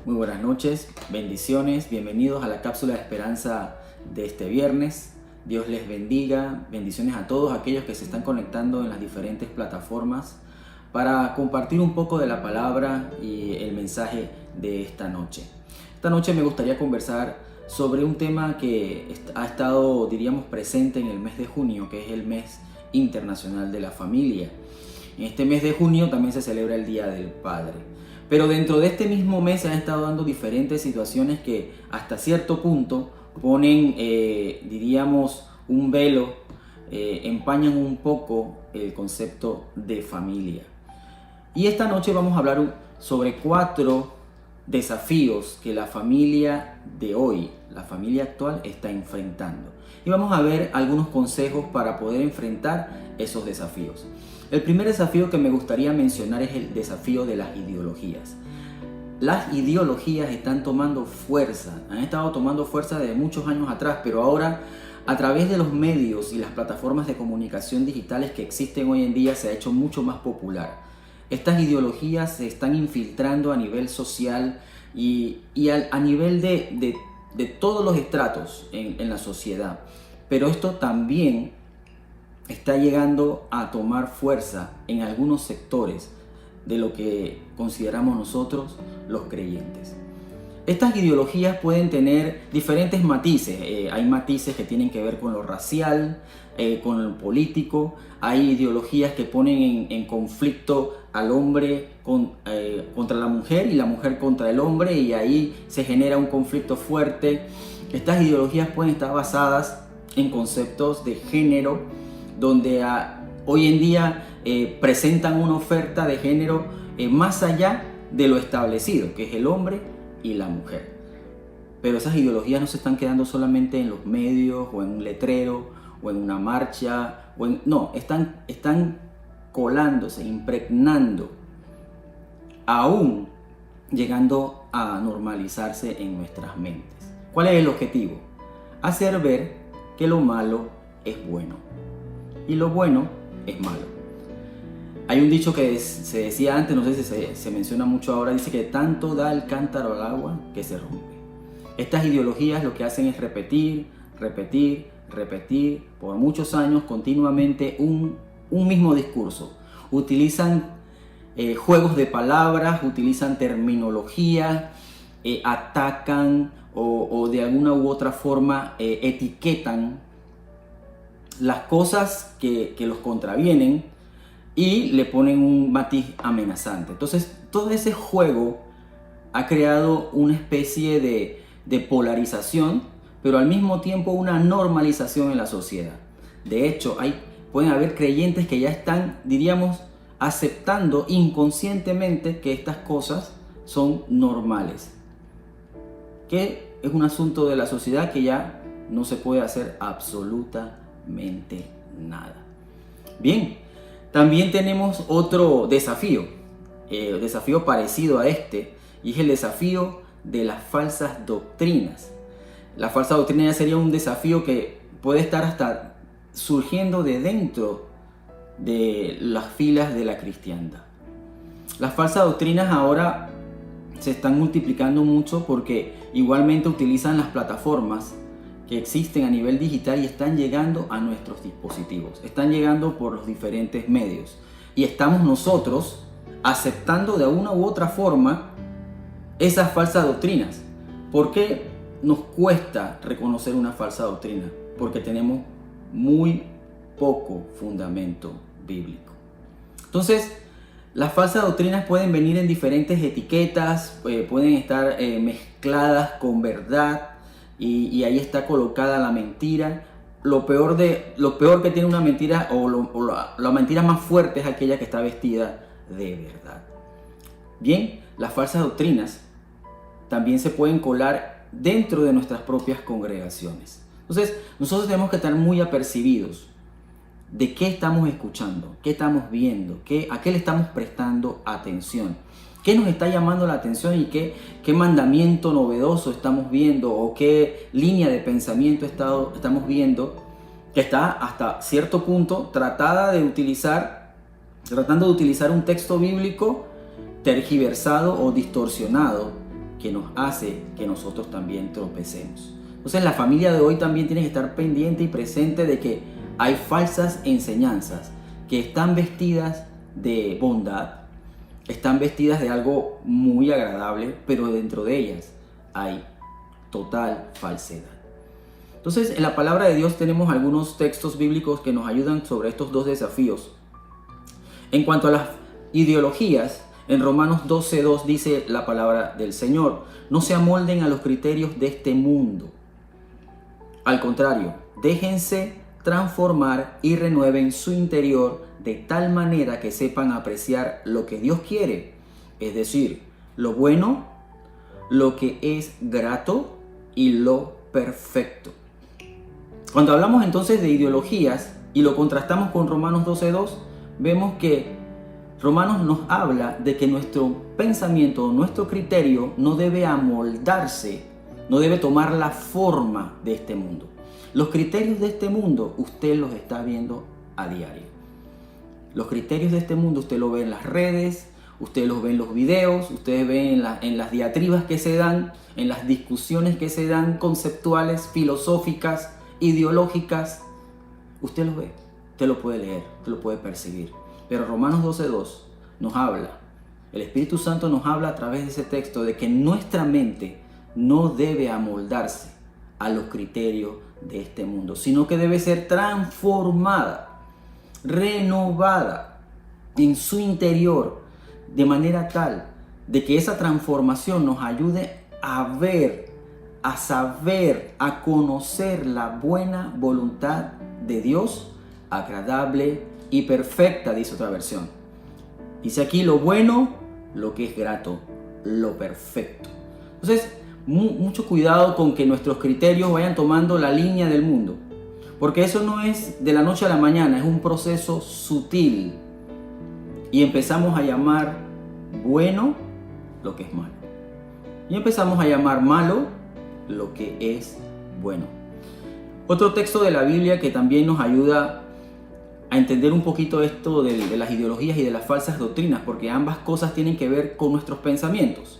Muy buenas noches, bendiciones, bienvenidos a la cápsula de esperanza de este viernes. Dios les bendiga, bendiciones a todos aquellos que se están conectando en las diferentes plataformas para compartir un poco de la palabra y el mensaje de esta noche. Esta noche me gustaría conversar sobre un tema que ha estado, diríamos, presente en el mes de junio, que es el mes internacional de la familia. En este mes de junio también se celebra el Día del Padre. Pero dentro de este mismo mes se han estado dando diferentes situaciones que hasta cierto punto ponen, diríamos, un velo, empañan un poco el concepto de familia. Y esta noche vamos a hablar sobre 4 desafíos que la familia de hoy, la familia actual, está enfrentando. Y vamos a ver algunos consejos para poder enfrentar esos desafíos. El primer desafío que me gustaría mencionar es el desafío de las ideologías. Las ideologías están tomando fuerza, han estado tomando fuerza desde muchos años atrás, pero ahora a través de los medios y las plataformas de comunicación digitales que existen hoy en día se ha hecho mucho más popular. Estas ideologías se están infiltrando a nivel social y a nivel de todos los estratos en la sociedad, pero esto también está llegando a tomar fuerza en algunos sectores de lo que consideramos nosotros los creyentes. Estas ideologías pueden tener diferentes matices. Hay matices que tienen que ver con lo racial, con lo político. Hay ideologías que ponen en conflicto al hombre contra la mujer y la mujer contra el hombre, y ahí se genera un conflicto fuerte. Estas ideologías pueden estar basadas en conceptos de género, donde hoy en día presentan una oferta de género más allá de lo establecido, que es el hombre y la mujer. Pero esas ideologías no se están quedando solamente en los medios o en un letrero o en una marcha, no, están colándose, impregnando, aún llegando a normalizarse en nuestras mentes. ¿Cuál es el objetivo? Hacer ver que lo malo es bueno y lo bueno es malo. Hay un dicho que se decía antes, no sé si se menciona mucho ahora, dice que tanto da el cántaro al agua que se rompe. Estas ideologías lo que hacen es repetir por muchos años continuamente un mismo discurso. Utilizan juegos de palabras, utilizan terminología, atacan o de alguna u otra forma etiquetan las cosas que los contravienen y le ponen un matiz amenazante. Entonces, todo ese juego ha creado una especie de polarización, pero al mismo tiempo una normalización en la sociedad. De hecho, pueden haber creyentes que ya están, diríamos, aceptando inconscientemente que estas cosas son normales, que es un asunto de la sociedad que ya no se puede hacer absolutamente nada. Bien, también tenemos otro desafío parecido a este, y es el desafío de las falsas doctrinas. La falsa doctrina sería un desafío que puede estar hasta surgiendo de dentro de las filas de la cristiandad. Las falsas doctrinas ahora se están multiplicando mucho porque igualmente utilizan las plataformas que existen a nivel digital y están llegando a nuestros dispositivos, están llegando por los diferentes medios, y estamos nosotros aceptando de una u otra forma esas falsas doctrinas. ¿Por qué nos cuesta reconocer una falsa doctrina? Porque tenemos muy poco fundamento bíblico. Entonces, las falsas doctrinas pueden venir en diferentes etiquetas, pueden estar mezcladas con verdad, y ahí está colocada la mentira. Lo peor que tiene una mentira, la mentira más fuerte, es aquella que está vestida de verdad. Bien, las falsas doctrinas también se pueden colar dentro de nuestras propias congregaciones. Entonces, nosotros tenemos que estar muy apercibidos de qué estamos escuchando, qué estamos viendo, a qué le estamos prestando atención. ¿Qué nos está llamando la atención y qué mandamiento novedoso estamos viendo, o qué línea de pensamiento estamos viendo que está hasta cierto punto tratando de utilizar un texto bíblico tergiversado o distorsionado que nos hace que nosotros también tropecemos. Entonces la familia de hoy también tiene que estar pendiente y presente de que hay falsas enseñanzas que están vestidas de bondad, están vestidas de algo muy agradable, pero dentro de ellas hay total falsedad. Entonces, en la palabra de Dios tenemos algunos textos bíblicos que nos ayudan sobre estos dos desafíos. En cuanto a las ideologías, en Romanos 12:2 dice la palabra del Señor: no se amolden a los criterios de este mundo. Al contrario, déjense transformar y renueven su interior de tal manera que sepan apreciar lo que Dios quiere, es decir, lo bueno, lo que es grato y lo perfecto. Cuando hablamos entonces de ideologías y lo contrastamos con Romanos 12:2, vemos que Romanos nos habla de que nuestro pensamiento, nuestro criterio no debe amoldarse, no debe tomar la forma de este mundo. Los criterios de este mundo usted los está viendo a diario. Los criterios de este mundo usted lo ve en las redes, usted los ve en los videos, ustedes ven en las diatribas que se dan, en las discusiones que se dan conceptuales, filosóficas, ideológicas. Usted los ve, usted lo puede leer, usted lo puede percibir. Pero Romanos 12:2 nos habla, el Espíritu Santo nos habla a través de ese texto de que nuestra mente no debe amoldarse a los criterios de este mundo, sino que debe ser transformada, renovada en su interior, de manera tal de que esa transformación nos ayude a ver, a saber, a conocer la buena voluntad de Dios, agradable y perfecta, dice otra versión. Dice aquí lo bueno, lo que es grato, lo perfecto. Entonces, mucho cuidado con que nuestros criterios vayan tomando la línea del mundo, porque eso no es de la noche a la mañana, es un proceso sutil. Y empezamos a llamar bueno lo que es malo, y empezamos a llamar malo lo que es bueno. Otro texto de la Biblia que también nos ayuda a entender un poquito esto de las ideologías y de las falsas doctrinas, porque ambas cosas tienen que ver con nuestros pensamientos.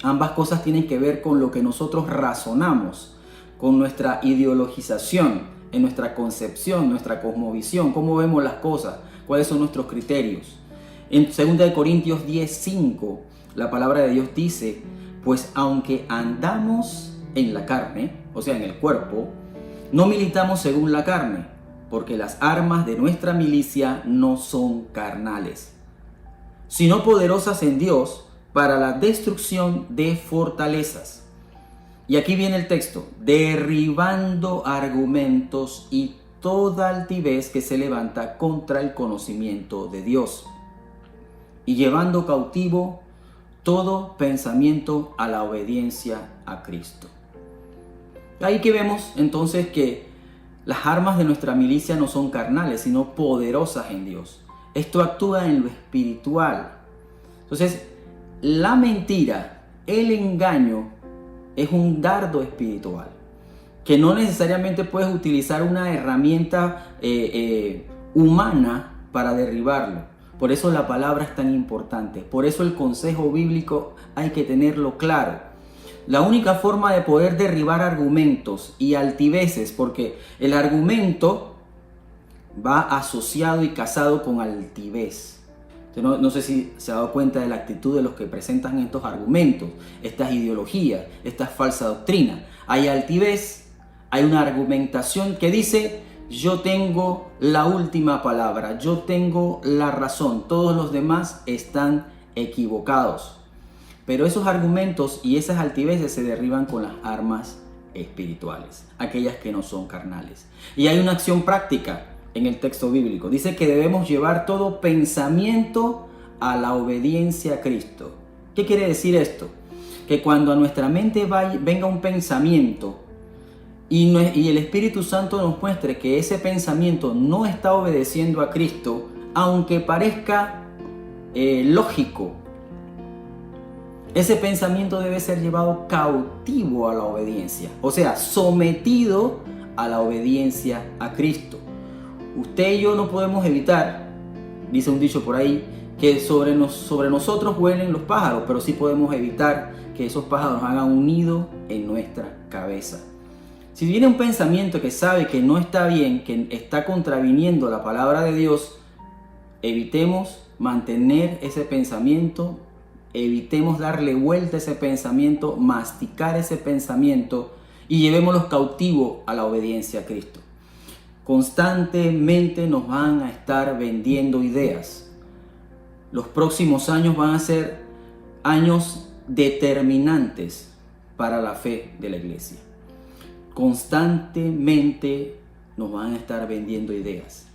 Ambas cosas tienen que ver con lo que nosotros razonamos, con nuestra ideologización, en nuestra concepción, nuestra cosmovisión, cómo vemos las cosas, cuáles son nuestros criterios. En 2 Corintios 10:5, la palabra de Dios dice: pues aunque andamos en la carne, o sea, en el cuerpo, no militamos según la carne, porque las armas de nuestra milicia no son carnales, sino poderosas en Dios para la destrucción de fortalezas. Y aquí viene el texto: derribando argumentos y toda altivez que se levanta contra el conocimiento de Dios, y llevando cautivo todo pensamiento a la obediencia a Cristo. Ahí que vemos entonces que las armas de nuestra milicia no son carnales, sino poderosas en Dios. Esto actúa en lo espiritual. Entonces, la mentira, el engaño, es un dardo espiritual que no necesariamente puedes utilizar una herramienta humana para derribarlo. Por eso la palabra es tan importante. Por eso el consejo bíblico hay que tenerlo claro. La única forma de poder derribar argumentos y altiveces, porque el argumento va asociado y casado con altivez. No sé si se ha dado cuenta de la actitud de los que presentan estos argumentos, estas ideologías, estas falsas doctrinas. Hay altivez, hay una argumentación que dice: yo tengo la última palabra, yo tengo la razón, todos los demás están equivocados. Pero esos argumentos y esas altiveces se derriban con las armas espirituales, aquellas que no son carnales. Y hay una acción práctica en el texto bíblico. Dice que debemos llevar todo pensamiento a la obediencia a Cristo. ¿Qué quiere decir esto? Que cuando a nuestra mente venga un pensamiento y el Espíritu Santo nos muestre que ese pensamiento no está obedeciendo a Cristo, aunque parezca lógico, ese pensamiento debe ser llevado cautivo a la obediencia, o sea, sometido a la obediencia a Cristo. Usted y yo no podemos evitar, dice un dicho por ahí, que sobre nosotros vuelen los pájaros, pero sí podemos evitar que esos pájaros hagan un nido en nuestra cabeza. Si viene un pensamiento que sabe que no está bien, que está contraviniendo la palabra de Dios, evitemos mantener ese pensamiento, evitemos darle vuelta a ese pensamiento, masticar ese pensamiento y llevémoslos cautivos a la obediencia a Cristo. Constantemente nos van a estar vendiendo ideas. Los próximos años van a ser años determinantes para la fe de la iglesia. Constantemente nos van a estar vendiendo ideas.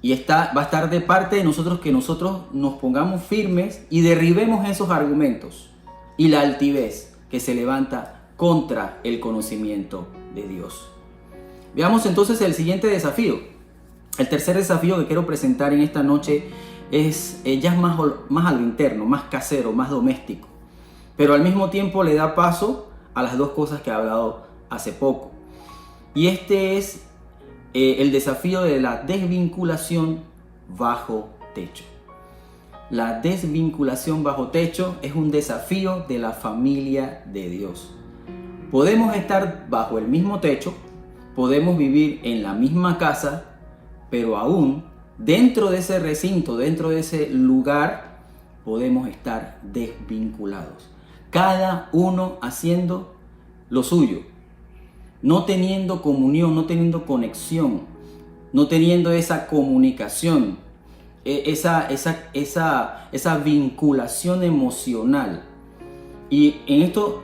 Y va a estar de parte de nosotros que nosotros nos pongamos firmes y derribemos esos argumentos y la altivez que se levanta contra el conocimiento de Dios. Veamos entonces el siguiente desafío. El tercer desafío que quiero presentar en esta noche es ya más a lo interno, más casero, más doméstico. Pero al mismo tiempo le da paso a las dos cosas que he hablado hace poco. Y este es el desafío de la desvinculación bajo techo. La desvinculación bajo techo es un desafío de la familia de Dios. Podemos estar bajo el mismo techo, podemos vivir en la misma casa, pero aún dentro de ese recinto, dentro de ese lugar, podemos estar desvinculados. Cada uno haciendo lo suyo, no teniendo comunión, no teniendo conexión, no teniendo esa comunicación, esa vinculación emocional. Y en esto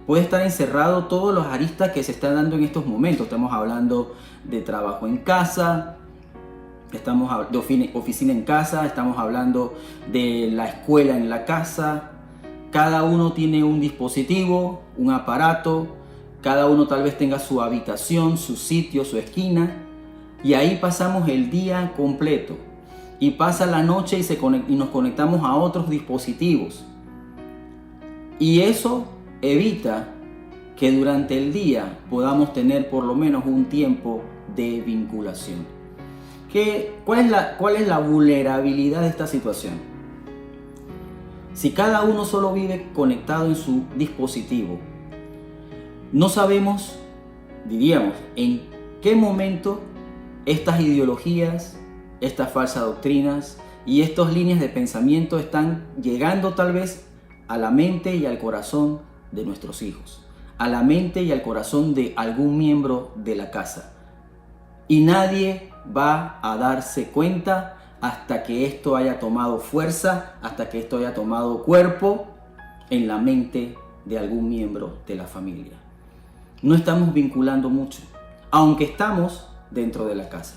puede estar encerrado todos los aristas que se están dando en estos momentos. Estamos hablando de trabajo en casa, estamos de oficina en casa, estamos hablando de la escuela en la casa. Cada uno tiene un dispositivo, un aparato, cada uno tal vez tenga su habitación, su sitio, su esquina, y ahí pasamos el día completo. Y pasa la noche y nos conectamos a otros dispositivos. Y eso evita que durante el día podamos tener por lo menos un tiempo de vinculación. ¿Cuál es la vulnerabilidad de esta situación? Si cada uno solo vive conectado en su dispositivo, no sabemos, diríamos, en qué momento estas ideologías, estas falsas doctrinas y estas líneas de pensamiento están llegando tal vez a la mente y al corazón de nuestros hijos, a la mente y al corazón de algún miembro de la casa. Y nadie va a darse cuenta hasta que esto haya tomado fuerza, hasta que esto haya tomado cuerpo en la mente de algún miembro de la familia. No estamos vinculando mucho, aunque estamos dentro de la casa.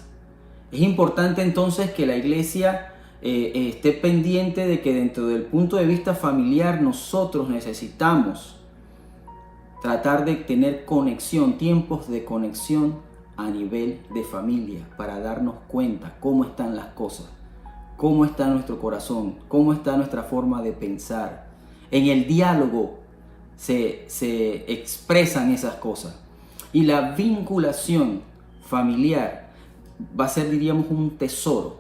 Es importante entonces que la iglesia esté pendiente de que dentro del punto de vista familiar nosotros necesitamos tratar de tener conexión, tiempos de conexión a nivel de familia para darnos cuenta cómo están las cosas, cómo está nuestro corazón, cómo está nuestra forma de pensar. En el diálogo se expresan esas cosas. Y la vinculación familiar va a ser, diríamos, un tesoro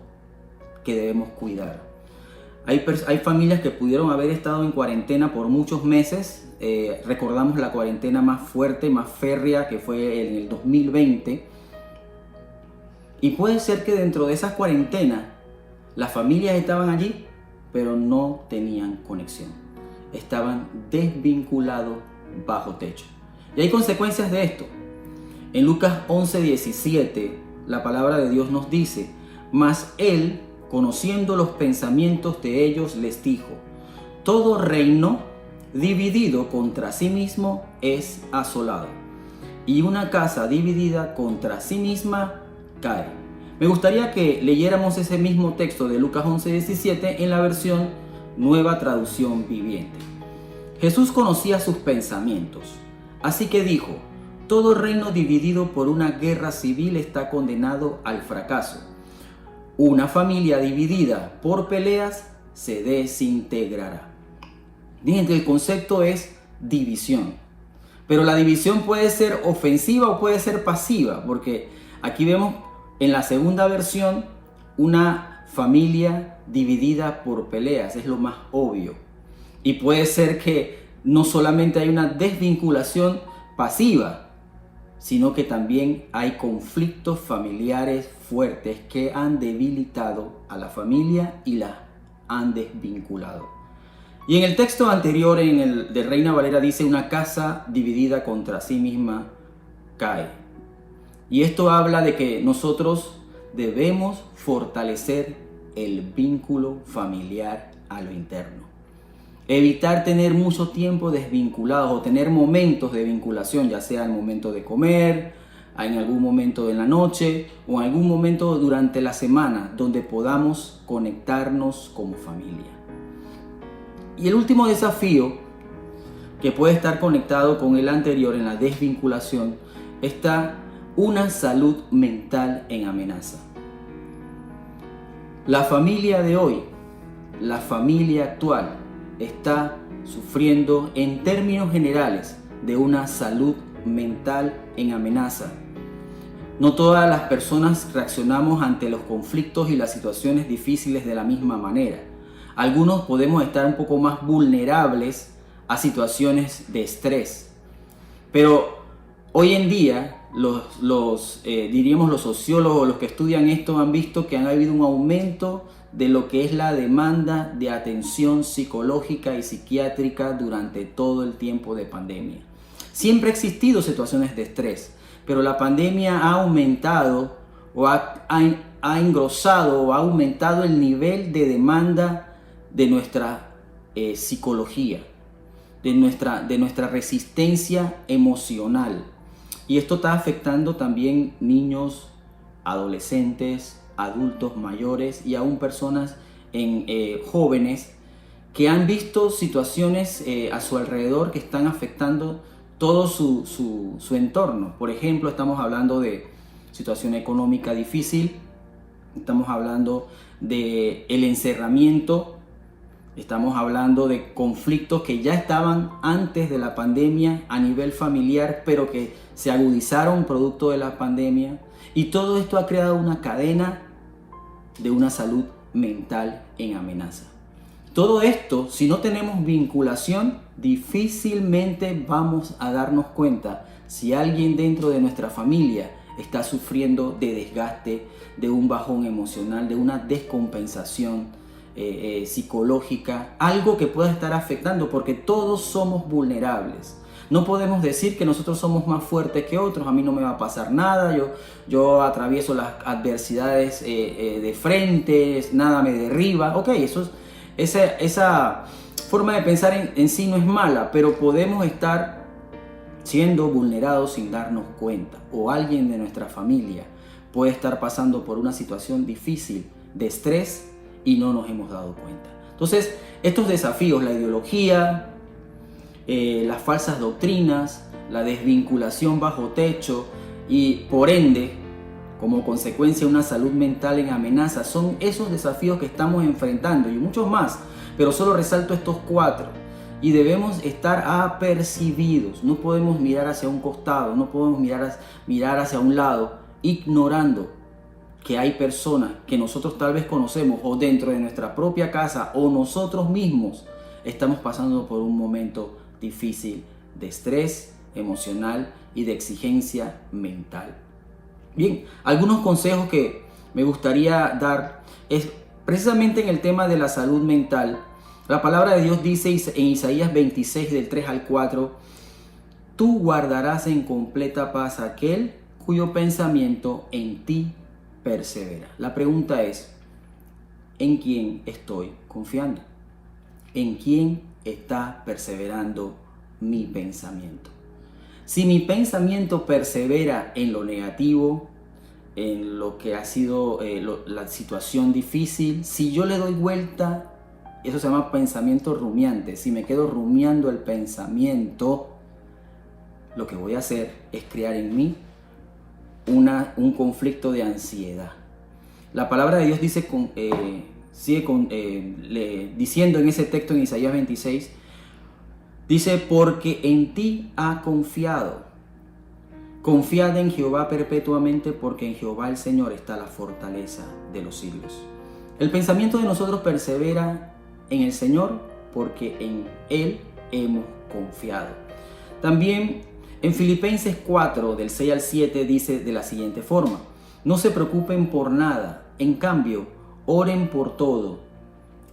que debemos cuidar. Hay familias que pudieron haber estado en cuarentena por muchos meses. Recordamos la cuarentena más fuerte, más férrea, que fue en el 2020. Y puede ser que dentro de esas cuarentenas las familias estaban allí, pero no tenían conexión. Estaban desvinculados bajo techo. Y hay consecuencias de esto. En Lucas 11:17, la palabra de Dios nos dice: mas él, conociendo los pensamientos de ellos, les dijo: todo reino dividido contra sí mismo es asolado, y una casa dividida contra sí misma cae. Me gustaría que leyéramos ese mismo texto de Lucas 11:17 en la versión Nueva Traducción Viviente. Jesús conocía sus pensamientos, así que dijo: todo reino dividido por una guerra civil está condenado al fracaso. Una familia dividida por peleas se desintegrará. Fíjense, el concepto es división. Pero la división puede ser ofensiva o puede ser pasiva, porque aquí vemos en la segunda versión una familia dividida por peleas, es lo más obvio. Y puede ser que no solamente hay una desvinculación pasiva, sino que también hay conflictos familiares fuertes que han debilitado a la familia y la han desvinculado. Y en el texto anterior, en el de Reina Valera, dice: una casa dividida contra sí misma cae. Y esto habla de que nosotros debemos fortalecer el vínculo familiar a lo interno. Evitar tener mucho tiempo desvinculados o tener momentos de vinculación, ya sea el momento de comer, en algún momento de la noche o en algún momento durante la semana, donde podamos conectarnos como familia. Y el último desafío, que puede estar conectado con el anterior en la desvinculación, está una salud mental en amenaza. La familia de hoy, la familia actual, está sufriendo en términos generales de una salud mental en amenaza. No todas las personas reaccionamos ante los conflictos y las situaciones difíciles de la misma manera. Algunos podemos estar un poco más vulnerables a situaciones de estrés. Pero hoy en día los sociólogos, los que estudian esto, han visto que ha habido un aumento de lo que es la demanda de atención psicológica y psiquiátrica durante todo el tiempo de pandemia. Siempre ha existido situaciones de estrés, pero la pandemia ha aumentado o ha engrosado o ha aumentado el nivel de demanda de nuestra psicología, de nuestra resistencia emocional. Y esto está afectando también niños, adolescentes, adultos mayores y aún personas jóvenes que han visto situaciones a su alrededor que están afectando todo su entorno. Por ejemplo, estamos hablando de situación económica difícil, estamos hablando de el encerramiento, estamos hablando de conflictos que ya estaban antes de la pandemia a nivel familiar, pero que se agudizaron producto de la pandemia. Y todo esto ha creado una cadena de una salud mental en amenaza. Todo esto, si no tenemos vinculación, difícilmente vamos a darnos cuenta si alguien dentro de nuestra familia está sufriendo de desgaste, de un bajón emocional, de una descompensación psicológica, algo que pueda estar afectando, porque todos somos vulnerables. No podemos decir que nosotros somos más fuertes que otros. A mí no me va a pasar nada, yo atravieso las adversidades de frente, nada me derriba. Ok, esa forma de pensar en sí no es mala, pero podemos estar siendo vulnerados sin darnos cuenta. O alguien de nuestra familia puede estar pasando por una situación difícil de estrés y no nos hemos dado cuenta. Entonces, estos desafíos, la ideología, las falsas doctrinas, la desvinculación bajo techo y por ende, como consecuencia, una salud mental en amenaza, son esos desafíos que estamos enfrentando y muchos más, pero solo resalto estos 4 y debemos estar apercibidos. No podemos mirar hacia un costado, no podemos mirar hacia un lado, ignorando que hay personas que nosotros tal vez conocemos o dentro de nuestra propia casa o nosotros mismos estamos pasando por un momento difícil de estrés emocional y de exigencia mental. Bien, algunos consejos que me gustaría dar es precisamente en el tema de la salud mental. La palabra de Dios dice en Isaías 26 del 3 al 4: tú guardarás en completa paz a aquel cuyo pensamiento en ti persevera. La pregunta es: ¿en quién estoy confiando? ¿En quién está perseverando mi pensamiento? Si mi pensamiento persevera en lo negativo, en lo que ha sido la situación difícil, si yo le doy vuelta, eso se llama pensamiento rumiante. Si me quedo rumiando el pensamiento, lo que voy a hacer es crear en mí un conflicto de ansiedad. La palabra de Dios dice diciendo en ese texto en Isaías 26, dice: porque en ti ha confiado. Confiad en Jehová perpetuamente, porque en Jehová el Señor está la fortaleza de los siglos. El pensamiento de nosotros persevera en el Señor porque en Él hemos confiado. También en Filipenses 4, del 6 al 7, dice de la siguiente forma: no se preocupen por nada, en cambio, oren por todo.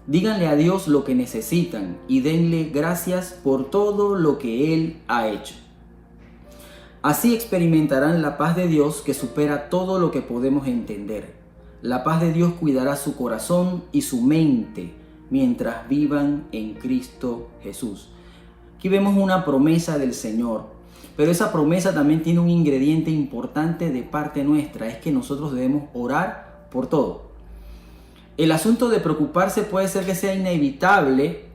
Díganle a Dios lo que necesitan y denle gracias por todo lo que Él ha hecho. Así experimentarán la paz de Dios que supera todo lo que podemos entender. La paz de Dios cuidará su corazón y su mente mientras vivan en Cristo Jesús. Aquí vemos una promesa del Señor, pero esa promesa también tiene un ingrediente importante de parte nuestra, es que nosotros debemos orar por todo. El asunto de preocuparse puede ser que sea inevitable,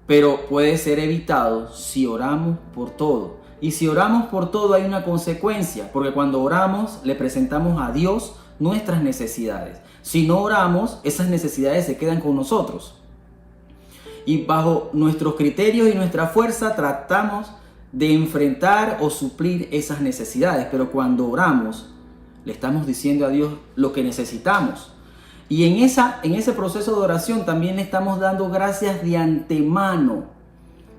pero puede ser evitado si oramos por todo. Y si oramos por todo hay una consecuencia, porque cuando oramos le presentamos a Dios nuestras necesidades. Si no oramos, esas necesidades se quedan con nosotros. Y bajo nuestros criterios y nuestra fuerza tratamos de enfrentar o suplir esas necesidades. Pero cuando oramos, le estamos diciendo a Dios lo que necesitamos. Y en ese proceso de oración también le estamos dando gracias de antemano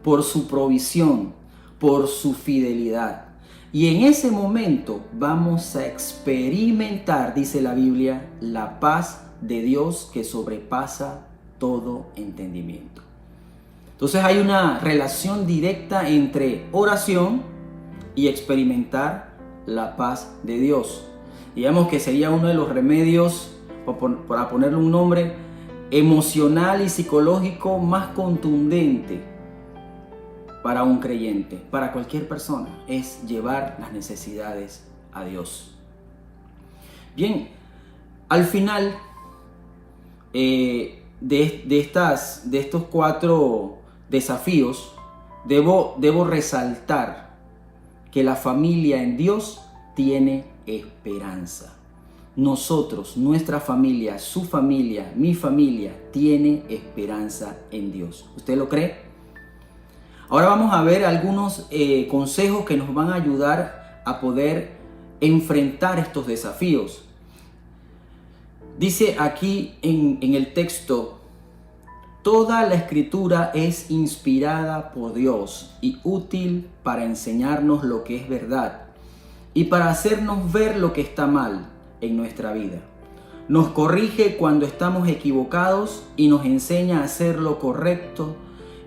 por su provisión, por su fidelidad. Y en ese momento vamos a experimentar, dice la Biblia, la paz de Dios que sobrepasa todo entendimiento. Entonces hay una relación directa entre oración y experimentar la paz de Dios. Digamos que sería uno de los remedios, para ponerle un nombre, emocional y psicológico más contundente para un creyente, para cualquier persona, es llevar las necesidades a Dios. Bien, al final de estos 4 desafíos, debo resaltar que la familia en Dios tiene esperanza. Nosotros, nuestra familia, su familia, mi familia, tiene esperanza en Dios. ¿Usted lo cree? Ahora vamos a ver algunos consejos que nos van a ayudar a poder enfrentar estos desafíos. Dice aquí en el texto: toda la escritura es inspirada por Dios y útil para enseñarnos lo que es verdad y para hacernos ver lo que está mal en nuestra vida. Nos corrige cuando estamos equivocados y nos enseña a hacer lo correcto,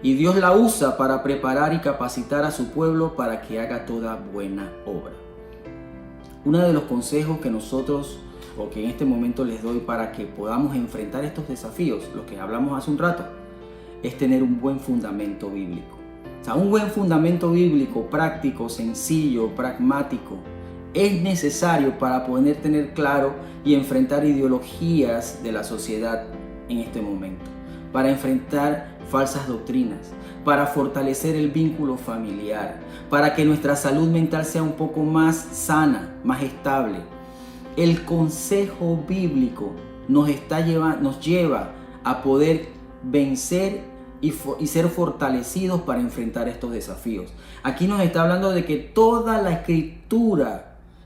y Dios la usa para preparar y capacitar a su pueblo para que haga toda buena obra. Uno de los consejos que nosotros, o que en este momento les doy para que podamos enfrentar estos desafíos, lo que hablamos hace un rato, es tener un buen fundamento bíblico. O sea, un buen fundamento bíblico práctico, sencillo, pragmático, es necesario para poder tener claro y enfrentar ideologías de la sociedad en este momento, para enfrentar falsas doctrinas, para fortalecer el vínculo familiar, para que nuestra salud mental sea un poco más sana, más estable. El consejo bíblico nos lleva a poder vencer y ser fortalecidos para enfrentar estos desafíos. Aquí nos está hablando de que toda la escritura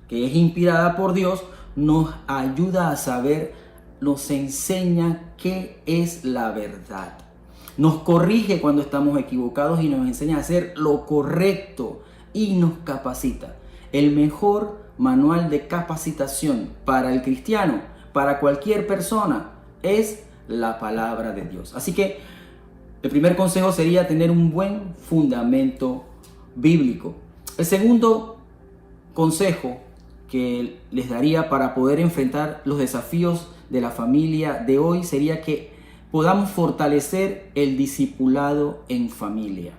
que es inspirada por Dios nos ayuda a saber, nos enseña qué es la verdad. Nos corrige cuando estamos equivocados y nos enseña a hacer lo correcto y nos capacita. El mejor manual de capacitación para el cristiano, para cualquier persona, es la palabra de Dios. Así que el primer consejo sería tener un buen fundamento bíblico. El segundo consejo que les daría para poder enfrentar los desafíos de la familia de hoy sería que podamos fortalecer el discipulado en familia.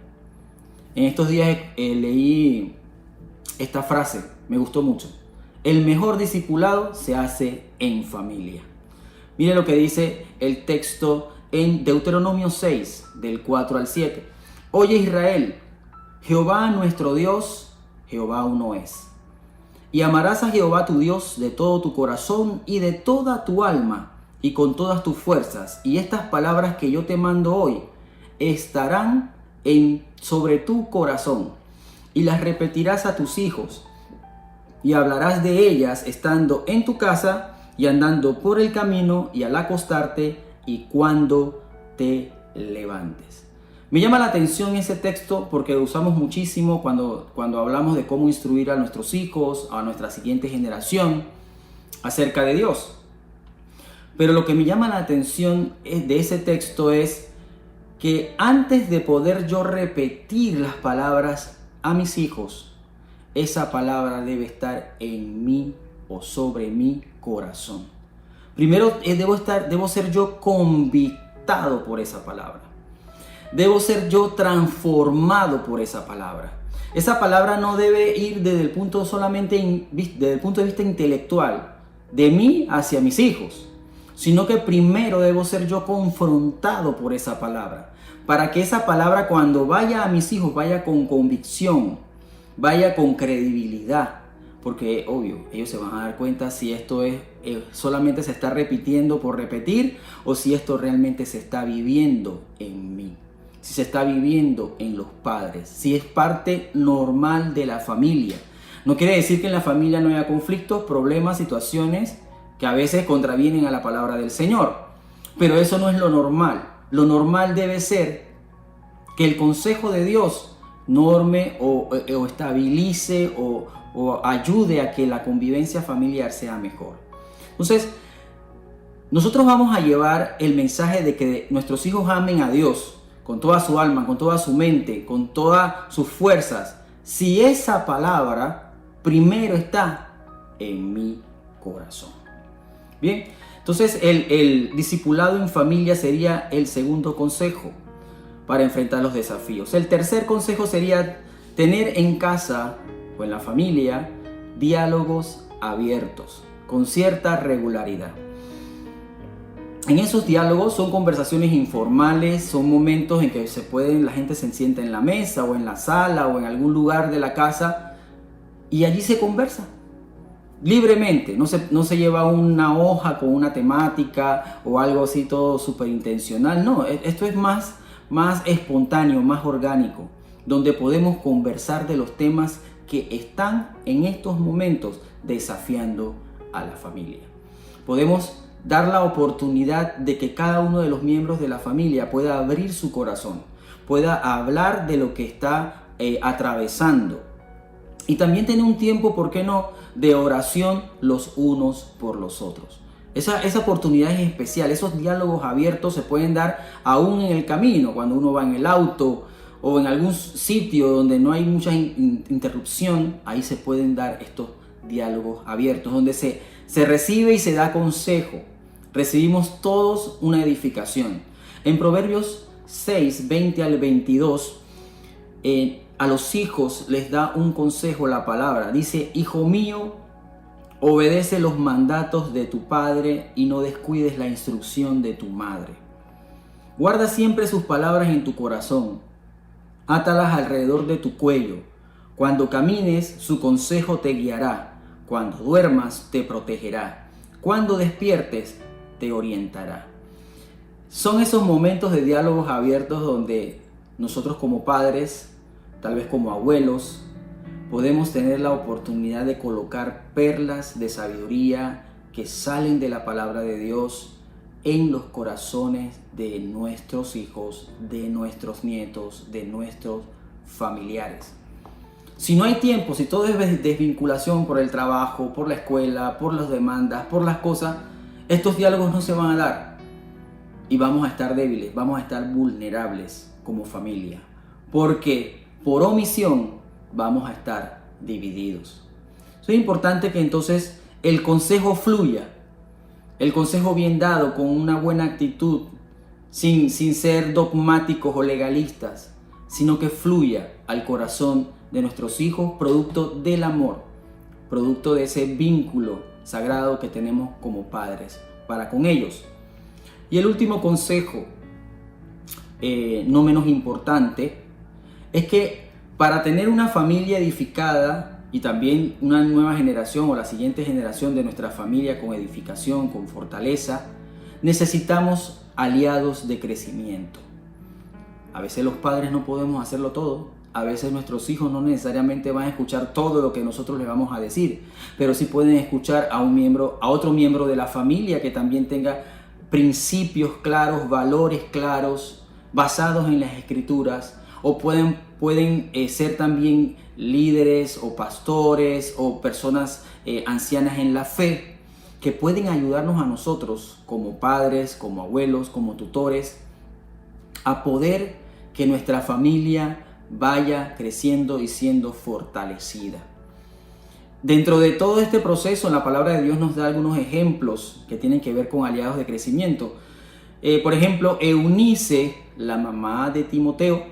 En estos días leí esta frase, me gustó mucho: el mejor discipulado se hace en familia. Mire lo que dice el texto en Deuteronomio 6, del 4 al 7. Oye Israel, Jehová nuestro Dios, Jehová uno es. Y amarás a Jehová tu Dios de todo tu corazón y de toda tu alma y con todas tus fuerzas. Y estas palabras que yo te mando hoy estarán sobre tu corazón, y las repetirás a tus hijos, y hablarás de ellas estando en tu casa y andando por el camino y al acostarte y cuando te levantes. Me llama la atención ese texto porque lo usamos muchísimo cuando hablamos de cómo instruir a nuestros hijos, a nuestra siguiente generación, acerca de Dios. Pero lo que me llama la atención de ese texto es que antes de poder yo repetir las palabras a mis hijos, esa palabra debe estar en mí o sobre mi corazón. Primero debo ser yo convictado por esa palabra. Debo ser yo transformado por esa palabra. Esa palabra no debe ir desde el punto desde el punto de vista intelectual, de mí hacia mis hijos, sino que primero debo ser yo confrontado por esa palabra, para que esa palabra cuando vaya a mis hijos vaya con convicción, vaya con credibilidad, porque obvio, ellos se van a dar cuenta si esto solamente se está repitiendo por repetir o si esto realmente se está viviendo en mí, si se está viviendo en los padres, si es parte normal de la familia. No quiere decir que en la familia no haya conflictos, problemas, situaciones que a veces contravienen a la palabra del Señor, pero eso no es lo normal. Lo normal debe ser que el consejo de Dios norme o estabilice o ayude a que la convivencia familiar sea mejor. Entonces, nosotros vamos a llevar el mensaje de que nuestros hijos amen a Dios con toda su alma, con toda su mente, con todas sus fuerzas, si esa palabra primero está en mi corazón. Bien, entonces el discipulado en familia sería el segundo consejo para enfrentar los desafíos. El tercer consejo sería tener en casa o en la familia diálogos abiertos con cierta regularidad. En esos diálogos son conversaciones informales, son momentos en que la gente se sienta en la mesa o en la sala o en algún lugar de la casa y allí se conversa libremente. No se lleva una hoja con una temática o algo así todo súper intencional. No, esto es más espontáneo, más orgánico, donde podemos conversar de los temas que están en estos momentos desafiando a la familia. Podemos dar la oportunidad de que cada uno de los miembros de la familia pueda abrir su corazón, pueda hablar de lo que está atravesando. Y también tener un tiempo, ¿por qué no?, de oración los unos por los otros. Esa oportunidad es especial. Esos diálogos abiertos se pueden dar aún en el camino, cuando uno va en el auto o en algún sitio donde no hay mucha interrupción. Ahí se pueden dar estos diálogos abiertos, donde se recibe y se da consejo. Recibimos todos una edificación. En Proverbios 6, 20 al 22, a los hijos les da un consejo la palabra. Dice: hijo mío, obedece los mandatos de tu padre y no descuides la instrucción de tu madre. Guarda siempre sus palabras en tu corazón. Átalas alrededor de tu cuello. Cuando camines, su consejo te guiará. Cuando duermas, te protegerá. Cuando despiertes, te orientará. Son esos momentos de diálogos abiertos donde nosotros como padres, tal vez como abuelos, podemos tener la oportunidad de colocar perlas de sabiduría que salen de la palabra de Dios en los corazones de nuestros hijos, de nuestros nietos, de nuestros familiares. Si no hay tiempo, si todo es desvinculación por el trabajo, por la escuela, por las demandas, por las cosas, estos diálogos no se van a dar y vamos a estar débiles, vamos a estar vulnerables como familia, porque por omisión vamos a estar divididos. Es importante que entonces el consejo fluya, el consejo bien dado, con una buena actitud, sin ser dogmáticos o legalistas, sino que fluya al corazón de nuestros hijos, producto del amor, producto de ese vínculo sagrado que tenemos como padres para con ellos. Y el último consejo, no menos importante, es que para tener una familia edificada y también una nueva generación o la siguiente generación de nuestra familia con edificación, con fortaleza, necesitamos aliados de crecimiento. A veces los padres no podemos hacerlo todo. A veces nuestros hijos no necesariamente van a escuchar todo lo que nosotros les vamos a decir, pero sí pueden escuchar a otro miembro de la familia que también tenga principios claros, valores claros, basados en las Escrituras, o pueden ser también líderes o pastores o personas ancianas en la fe que pueden ayudarnos a nosotros como padres, como abuelos, como tutores, a poder que nuestra familia vaya creciendo y siendo fortalecida. Dentro de todo este proceso, la palabra de Dios nos da algunos ejemplos que tienen que ver con aliados de crecimiento. Por ejemplo, Eunice, la mamá de Timoteo,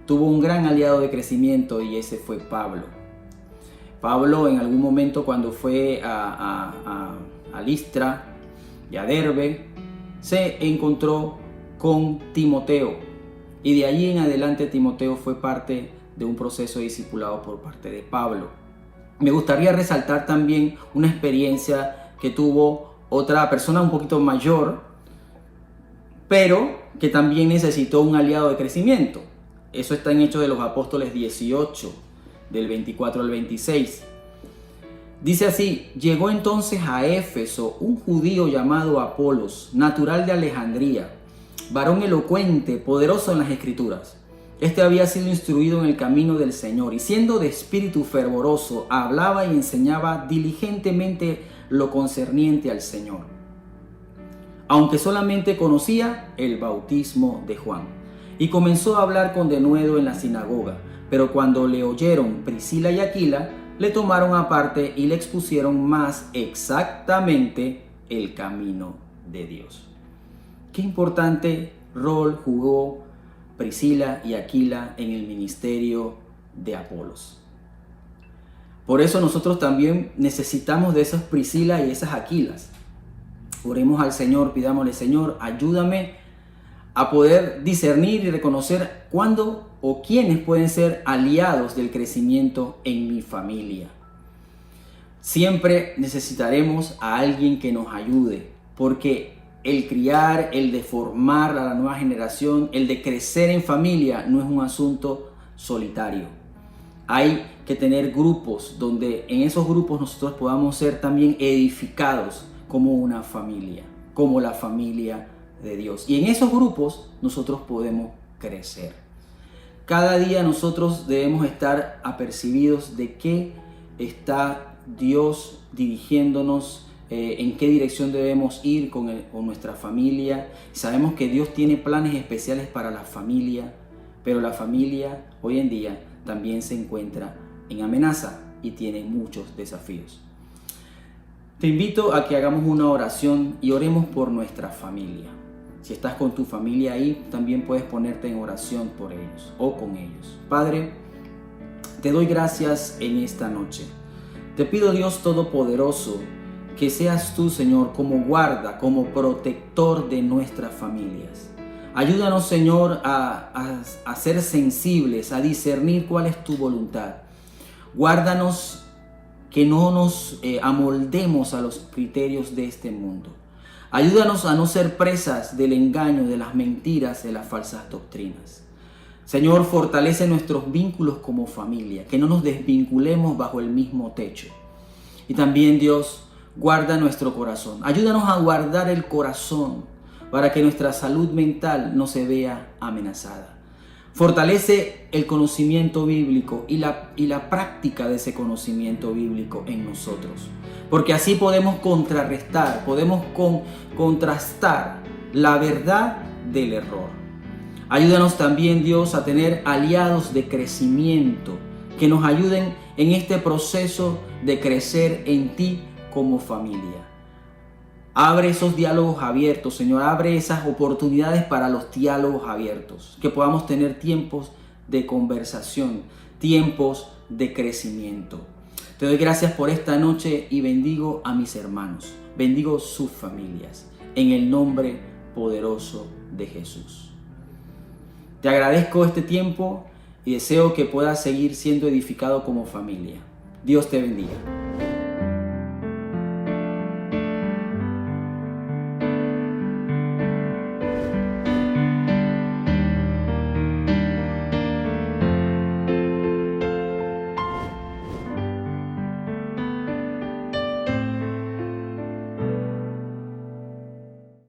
tuvo un gran aliado de crecimiento y ese fue Pablo. Pablo en algún momento cuando fue a Listra y a Derbe, se encontró con Timoteo. Y de allí en adelante Timoteo fue parte de un proceso discipulado por parte de Pablo. Me gustaría resaltar también una experiencia que tuvo otra persona un poquito mayor, pero que también necesitó un aliado de crecimiento. Eso está en Hechos de los Apóstoles 18, del 24 al 26. Dice así: llegó entonces a Éfeso un judío llamado Apolos, natural de Alejandría, varón elocuente, poderoso en las Escrituras. Este había sido instruido en el camino del Señor y siendo de espíritu fervoroso, hablaba y enseñaba diligentemente lo concerniente al Señor, aunque solamente conocía el bautismo de Juan. Y comenzó a hablar con denuedo en la sinagoga, pero cuando le oyeron Priscila y Aquila, le tomaron aparte y le expusieron más exactamente el camino de Dios. Qué importante rol jugó Priscila y Aquila en el ministerio de Apolos. Por eso nosotros también necesitamos de esas Priscila y esas Aquilas. Oremos al Señor, pidámosle: Señor, ayúdame a poder discernir y reconocer cuándo o quiénes pueden ser aliados del crecimiento en mi familia. Siempre necesitaremos a alguien que nos ayude, porque el criar, el de formar a la nueva generación, el de crecer en familia no es un asunto solitario. Hay que tener grupos donde en esos grupos nosotros podamos ser también edificados como una familia, como la familia de Dios. Y en esos grupos nosotros podemos crecer. Cada día nosotros debemos estar apercibidos de qué está Dios dirigiéndonos, en qué dirección debemos ir con nuestra familia. Sabemos que Dios tiene planes especiales para la familia, pero la familia hoy en día también se encuentra en amenaza y tiene muchos desafíos. Te invito a que hagamos una oración y oremos por nuestra familia. Si estás con tu familia ahí, también puedes ponerte en oración por ellos o con ellos. Padre, te doy gracias en esta noche. Te pido, Dios Todopoderoso, que seas tú, Señor, como guarda, como protector de nuestras familias. Ayúdanos, Señor, a ser sensibles, a discernir cuál es tu voluntad. Guárdanos que no nos amoldemos a los criterios de este mundo. Ayúdanos a no ser presas del engaño, de las mentiras, de las falsas doctrinas. Señor, fortalece nuestros vínculos como familia, que no nos desvinculemos bajo el mismo techo. Y también, Dios, guarda nuestro corazón. Ayúdanos a guardar el corazón para que nuestra salud mental no se vea amenazada. Fortalece el conocimiento bíblico y la práctica de ese conocimiento bíblico en nosotros. Porque así podemos contrarrestar, podemos contrastar la verdad del error. Ayúdanos también, Dios, a tener aliados de crecimiento que nos ayuden en este proceso de crecer en ti como familia. Abre esos diálogos abiertos, Señor. Abre esas oportunidades para los diálogos abiertos. Que podamos tener tiempos de conversación, tiempos de crecimiento. Te doy gracias por esta noche y bendigo a mis hermanos. Bendigo sus familias. En el nombre poderoso de Jesús. Te agradezco este tiempo y deseo que puedas seguir siendo edificado como familia. Dios te bendiga.